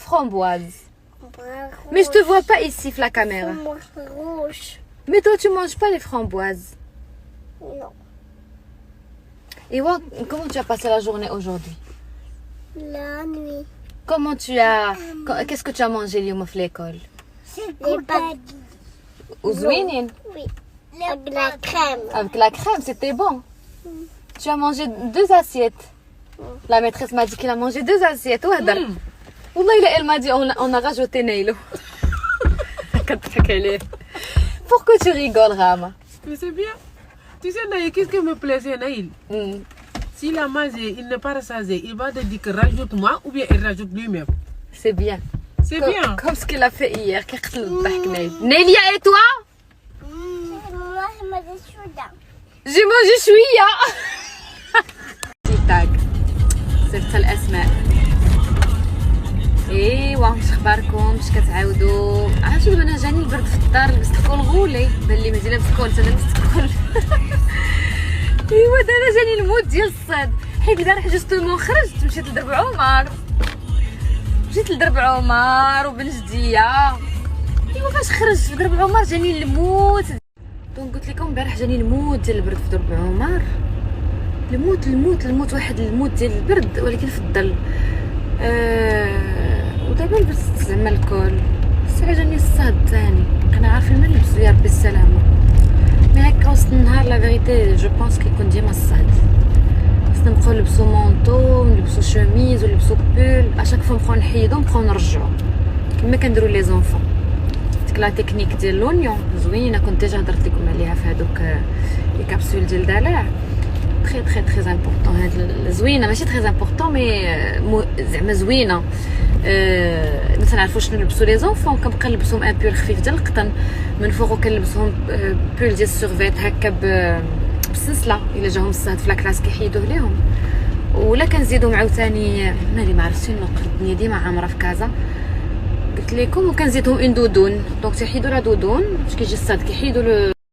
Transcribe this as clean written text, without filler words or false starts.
framboise? Mais je te vois pas ici, la caméra. Rouge. Mais toi, tu manges pas les framboises. Non. Et ouais, comment tu as passé la journée aujourd'hui? La nuit. Comment tu as... Qu'est-ce que tu as mangé اليوم à l'école? Les pâtes. وزوينين. Oui. Avec la crème. Avec la crème, c'était bon. Tu as mangé 2 assiettes. La maîtresse m'a dit qu'il a mangé 2 assiettes. وهدر. والله elle m'a dit on a rajouté Nailo. كتضحك عليه. Pourquoi tu rigoles, Rama? Mais c'est bien. Tu sais, Naïl, qu'est-ce qui me plaisait, Naïl? S'il a mangé, il n'est pas rassasié. Il va te dire que rajoute-moi ou bien il rajoute lui-même. C'est bien. C'est bien. Comme ce qu'il a fait hier. كيقتل الضحك نايل. Nélia et toi? Moi, je me dis soudain. J'ai mangé شوية. تاك. صيفط الأسماء. ايوا واش اخباركم؟ اش كتعاودوا؟ عرفتوا دابا انا جاني البرد في الدار لبست كول غولي بان لي مزيان لبست كول انا لبست كول. ايوا دابا جاني الموت ديال الصيد حيت البارح جوستومون خرجت مشيت لدرب عمر وبن جديه. ايوا فاش خرجت في درب عمر جاني الموت. دونك قلت لكم البارح جاني الموت ديال البرد في درب عمر. الموت واحد الموت ديال البرد ولكن في الظل. ودابا لبست زعما الكول الساعه جاني الصهد ثاني كنا عارفين ما نلبسو يا ربي السلامه. مي هكا وسط النهار لا فيغيتي جو بونس كيكون ديما الصهد. خصنا نبقاو نلبسو مونطو نلبسو شوميز ونلبسو بول اشاك فوا نبقاو نحيدو نبقاو نرجعو كما كنديرو لي زونفون. ديك لا تكنيك ديال لونيون زوينه كنت ديجا هضرت لكم عليها في هذوك لي كابسول ديال دلع. très important هاد زوينه ماشي très important مي زعما زوينه. ما تنعرفوش نلبسوا لي زونفون كنبقى نلبسهم ان بول خفيف ديال القطن من فوق كنلبسهم بول ديال السورفيت هكا بسلسله الا جاهم الصهد في لاكلاس كيحيدوه ليهم. ولا كنزيدهم عاوتاني مالي ما عرفتش شنو الدنيا ديما عامره في كازا قلت لكم. وكنزيدهم اون دودون دونك تيحيدوا لا دودون فاش كيجي الصهد كيحيدوا